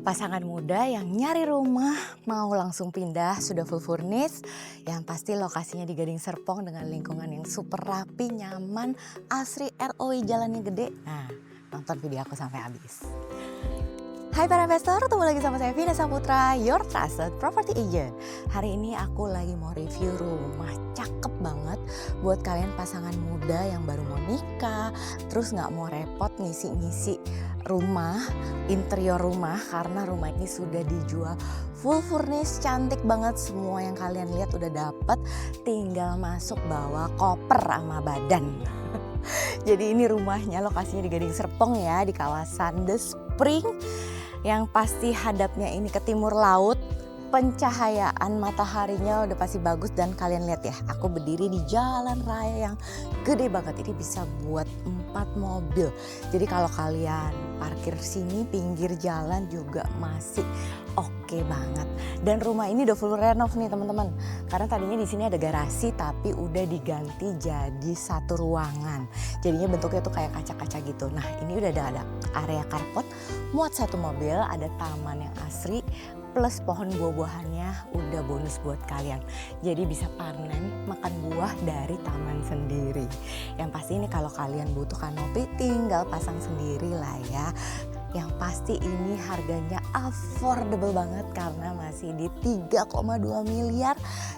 Pasangan muda yang nyari rumah mau langsung pindah sudah full furnish, yang pasti lokasinya di Gading Serpong dengan lingkungan yang super rapi, nyaman, asri, ROI jalannya gede. Nah, nonton video aku sampai habis. Hai para investor, ketemu lagi sama saya Vina Saputra, your trusted property agent. Hari ini aku lagi mau review rumah cakep banget buat kalian pasangan muda yang baru mau nikah, terus nggak mau repot ngisi-ngisi rumah, interior rumah, karena rumah ini sudah dijual full furnish, cantik banget. Semua yang kalian lihat udah dapet, tinggal masuk bawa koper sama badan. Jadi ini rumahnya lokasinya di Gading Serpong ya, di kawasan The Spring. Yang pasti hadapnya ini ke timur laut, pencahayaan mataharinya udah pasti bagus. Dan kalian lihat ya, aku berdiri di jalan raya yang gede banget, ini bisa buat 4 mobil. Jadi kalau kalian parkir sini pinggir jalan juga masih oke banget. Dan rumah ini udah full renov nih teman-teman, karena tadinya di sini ada garasi tapi udah diganti jadi satu ruangan. Jadinya bentuknya tuh kayak kaca-kaca gitu. Nah ini udah ada area carport, muat satu mobil, ada taman yang asri, plus pohon buah-buahannya udah bonus buat kalian. Jadi bisa panen makan buah dari taman sendiri. Yang pasti ini kalau kalian butuh kanopi tinggal pasang sendiri lah ya. Yang pasti ini harganya affordable banget karena masih di 3,2 miliar.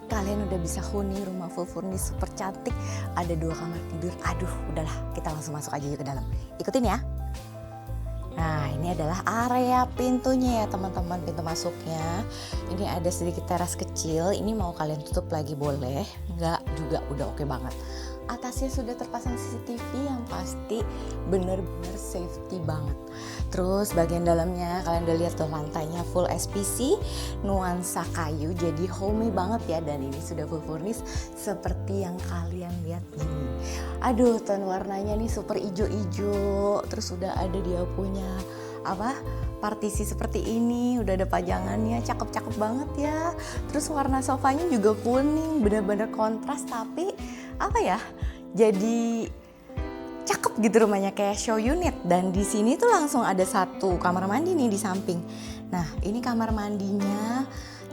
Kalian udah bisa huni rumah full furnish super cantik. Ada 2 kamar tidur. Aduh udahlah, kita langsung masuk aja yuk ke dalam. Ikutin ya. Nah ini adalah area pintunya ya teman-teman, pintu masuknya. Ini ada sedikit teras kecil, ini mau kalian tutup lagi boleh, enggak juga udah oke banget. Atasnya sudah terpasang CCTV yang pasti bener-bener safety banget. Terus bagian dalamnya kalian udah lihat tuh, lantainya full SPC, nuansa kayu, jadi homey banget ya. Dan ini sudah full furnish seperti yang kalian lihat ini. Aduh ton warnanya nih super ijo-ijo, terus udah ada dia punya partisi seperti ini, udah ada pajangannya, cakep-cakep banget ya. Terus warna sofanya juga kuning, bener-bener kontras tapi jadi cakep gitu rumahnya, kayak show unit. Dan di sini tuh langsung ada satu kamar mandi nih di samping. Nah ini kamar mandinya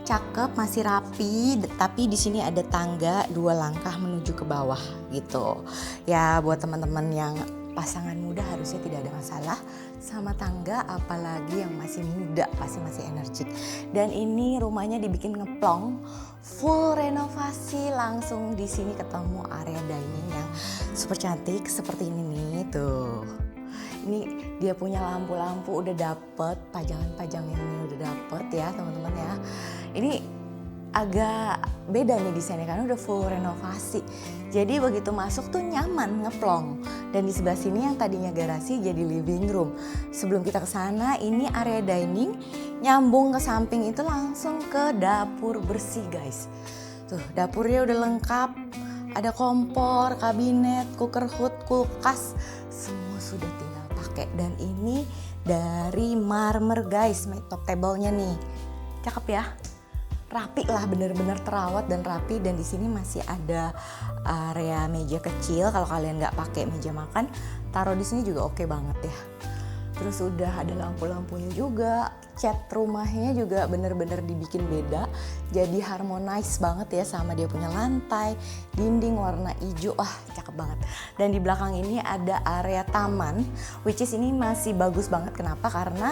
cakep, masih rapi, tapi di sini ada tangga 2 langkah menuju ke bawah gitu. Ya buat teman-teman yang pasangan muda harusnya tidak ada masalah sama tangga, apalagi yang masih muda pasti masih energik. Dan ini rumahnya dibikin ngeplong, full renovasi, langsung di sini ketemu area dining yang super cantik seperti ini nih tuh. Ini dia punya lampu-lampu udah dapet, pajangan-pajangannya udah dapet ya teman-teman ya. Ini agak beda nih desainnya karena udah full renovasi. Jadi begitu masuk tuh nyaman, ngeplong. Dan di sebelah sini yang tadinya garasi jadi living room. Sebelum kita ke sana, ini area dining, nyambung ke samping itu langsung ke dapur bersih guys. Tuh dapurnya udah lengkap, ada kompor, kabinet, cooker hood, kulkas, semua sudah tinggal pakai. Dan ini dari marmer guys, top table-nya nih, cakep ya. Rapi lah, bener-bener terawat dan rapi. Dan di sini masih ada area meja kecil, kalau kalian nggak pakai meja makan, taruh di sini juga oke banget ya. Terus udah ada lampu-lampunya juga, cat rumahnya juga bener-bener dibikin beda, jadi harmonize banget ya sama dia punya lantai, dinding warna hijau, cakep banget. Dan di belakang ini ada area taman, which is ini masih bagus banget. Kenapa? Karena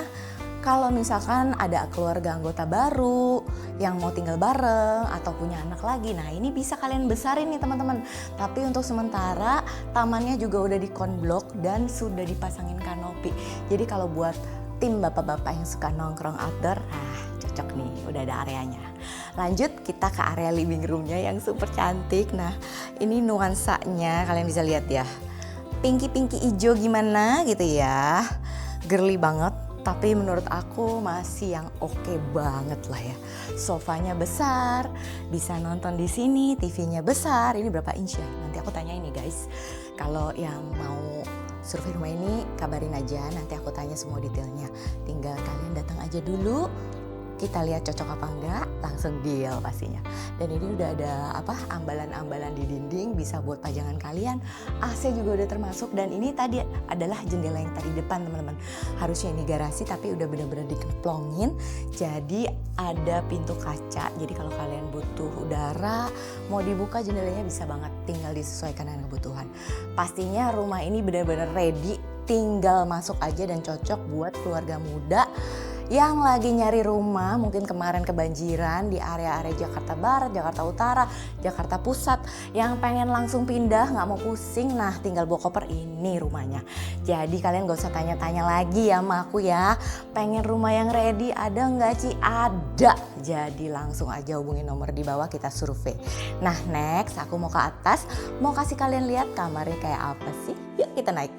kalau misalkan ada keluarga anggota baru yang mau tinggal bareng atau punya anak lagi, nah ini bisa kalian besarin nih teman-teman. Tapi untuk sementara tamannya juga udah dikonblok dan sudah dipasangin kanopi. Jadi kalau buat tim bapak-bapak yang suka nongkrong outdoor, cocok nih, udah ada areanya. Lanjut kita ke area living roomnya yang super cantik. Nah ini nuansanya kalian bisa lihat ya, pinky-pinky hijau gimana gitu ya, girly banget. Tapi menurut aku masih yang oke banget lah ya. Sofanya besar, bisa nonton di sini, TV-nya besar. Ini berapa inch ya? Nanti aku tanya ini guys. Kalau yang mau survei rumah ini kabarin aja, nanti aku tanya semua detailnya. Tinggal kalian datang aja dulu, kita lihat cocok apa enggak, langsung deal pastinya. Dan ini udah ada ambalan-ambalan di dinding, bisa buat pajangan kalian. AC juga udah termasuk, dan ini tadi adalah jendela yang tadi depan teman-teman. Harusnya ini garasi tapi udah bener-bener dikemplongin. Jadi ada pintu kaca, jadi kalau kalian butuh udara mau dibuka jendelanya bisa banget, tinggal disesuaikan dengan kebutuhan. Pastinya rumah ini bener-bener ready, tinggal masuk aja dan cocok buat keluarga muda yang lagi nyari rumah, mungkin kemarin kebanjiran di area-area Jakarta Barat, Jakarta Utara, Jakarta Pusat, yang pengen langsung pindah, nggak mau pusing, nah tinggal bawa koper, ini rumahnya. Jadi kalian gak usah tanya-tanya lagi ya sama aku ya, pengen rumah yang ready ada nggak Ci? Ada, jadi langsung aja hubungin nomor di bawah, kita survei. Nah next aku mau ke atas, mau kasih kalian lihat kamarnya kayak apa sih, yuk kita naik.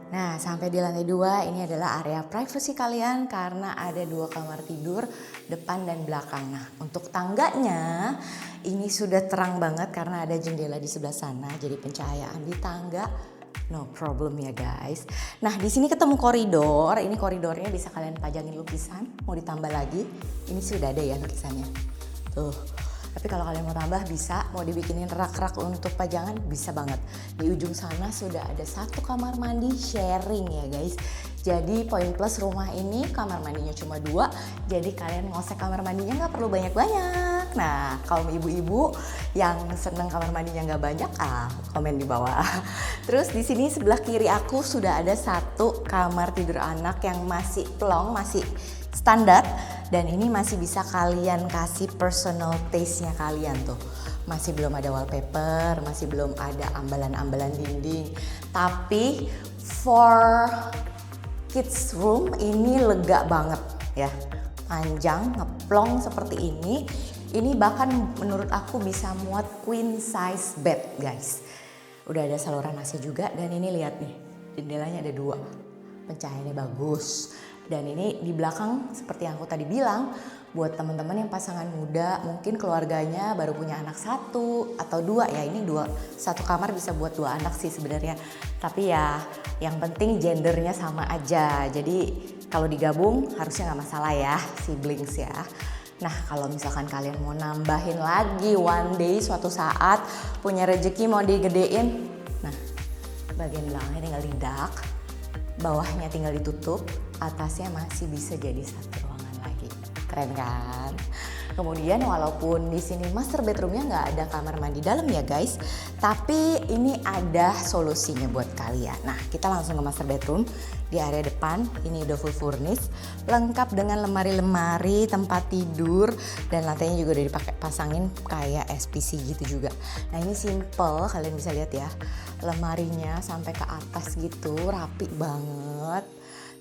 Nah sampai di lantai 2 ini adalah area privacy kalian karena ada 2 kamar tidur depan dan belakang. Nah untuk tangganya ini sudah terang banget karena ada jendela di sebelah sana, jadi pencahayaan di tangga no problem ya guys. Nah di sini ketemu koridor, ini koridornya bisa kalian pajangin lukisan, mau ditambah lagi, ini sudah ada ya lukisannya tuh. Tapi kalau kalian mau tambah bisa, mau dibikinin rak-rak untuk pajangan bisa banget. Di ujung sana sudah ada 1 kamar mandi sharing ya guys. Jadi poin plus rumah ini kamar mandinya cuma 2. Jadi kalian ngosek kamar mandinya nggak perlu banyak-banyak. Nah kalau ibu-ibu yang seneng kamar mandinya nggak banyak, komen di bawah. Terus di sini sebelah kiri aku sudah ada 1 kamar tidur anak yang masih plong, masih standar. Dan ini masih bisa kalian kasih personal taste-nya kalian tuh. Masih belum ada wallpaper, masih belum ada ambalan-ambalan dinding. Tapi for kids room ini lega banget ya. Panjang, ngeplong seperti ini. Ini bahkan menurut aku bisa muat queen size bed guys. Udah ada saluran AC juga, dan ini lihat nih, jendelanya ada 2. Pencahayaannya bagus. Dan ini di belakang seperti yang aku tadi bilang, buat teman-teman yang pasangan muda, mungkin keluarganya baru punya anak 1 atau 2 ya, ini 1 kamar bisa buat 2 anak sih sebenarnya. Tapi ya yang penting gendernya sama aja, jadi kalau digabung harusnya nggak masalah ya, siblings ya. Nah kalau misalkan kalian mau nambahin lagi one day suatu saat punya rezeki mau digedein, nah bagian belakangnya tinggal didak, bawahnya tinggal ditutup, atasnya masih bisa jadi 1 ruangan lagi. Keren kan? Kemudian walaupun di sini master bedroomnya nggak ada kamar mandi dalam ya guys, tapi ini ada solusinya buat kalian. Nah kita langsung ke master bedroom. Di area depan ini udah full furnish, lengkap dengan lemari-lemari, tempat tidur, dan lantainya juga udah pasangin kayak SPC gitu juga. Nah ini simple, kalian bisa lihat ya, lemarinya sampai ke atas gitu, rapi banget.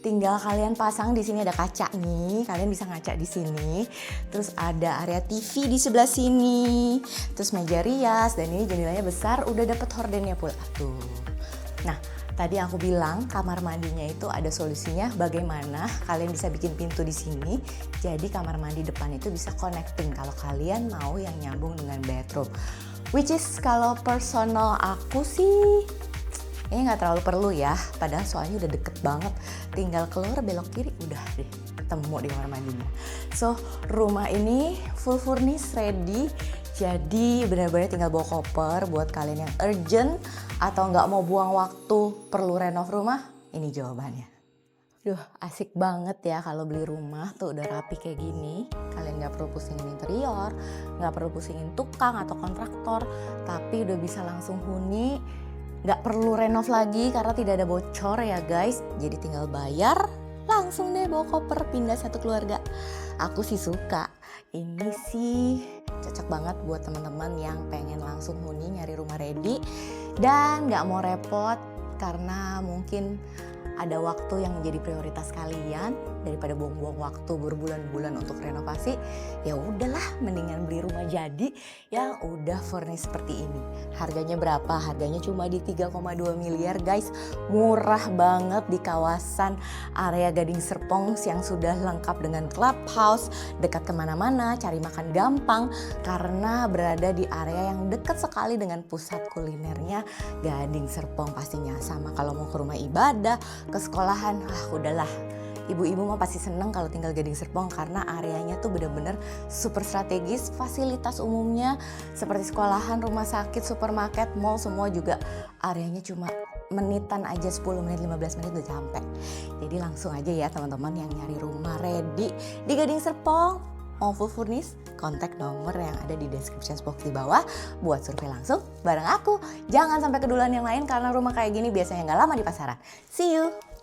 Tinggal kalian pasang, di sini ada kaca nih, kalian bisa ngaca di sini. Terus ada area TV di sebelah sini. Terus meja rias, dan ini jendelanya besar, udah dapet hordennya pula tuh. Nah, tadi aku bilang kamar mandinya itu ada solusinya, bagaimana kalian bisa bikin pintu di sini. Jadi kamar mandi depan itu bisa connecting kalau kalian mau yang nyambung dengan bedroom. Which is kalau personal aku sih ini nggak terlalu perlu ya, padahal soalnya udah deket banget, tinggal keluar belok kiri udah deh ketemu di kamar mandinya. So rumah ini full furnish ready, jadi benar-benar tinggal bawa koper buat kalian yang urgent atau nggak mau buang waktu perlu renov rumah, ini jawabannya. Duh asik banget ya kalau beli rumah tuh udah rapi kayak gini. Kalian gak perlu pusingin interior, gak perlu pusingin tukang atau kontraktor, tapi udah bisa langsung huni. Gak perlu renov lagi karena tidak ada bocor ya guys. Jadi tinggal bayar, langsung deh bawa koper pindah 1 keluarga. Aku sih suka. Ini sih cocok banget buat teman-teman yang pengen langsung huni nyari rumah ready dan gak mau repot karena mungkin ada waktu yang menjadi prioritas kalian daripada buang-buang waktu berbulan-bulan untuk renovasi. Ya udahlah, mendingan beli rumah jadi yang udah furnish seperti ini. Harganya berapa? Harganya cuma di 3,2 miliar guys. Murah banget di kawasan area Gading Serpong yang sudah lengkap dengan clubhouse, dekat kemana-mana, cari makan gampang karena berada di area yang dekat sekali dengan pusat kulinernya Gading Serpong pastinya. Sama kalau mau ke rumah ibadah, ke sekolahan, udahlah Ibu-ibu mah pasti seneng kalau tinggal Gading Serpong karena areanya tuh bener-bener super strategis. Fasilitas umumnya seperti sekolahan, rumah sakit, supermarket, mall semua juga areanya cuma menitan aja, 10 menit 15 menit udah sampai. Jadi langsung aja ya teman-teman yang nyari rumah ready di Gading Serpong mau full furnish, kontak nomor yang ada di description box di bawah buat survei langsung bareng aku. Jangan sampai keduluan yang lain karena rumah kayak gini biasanya nggak lama di pasaran. See you!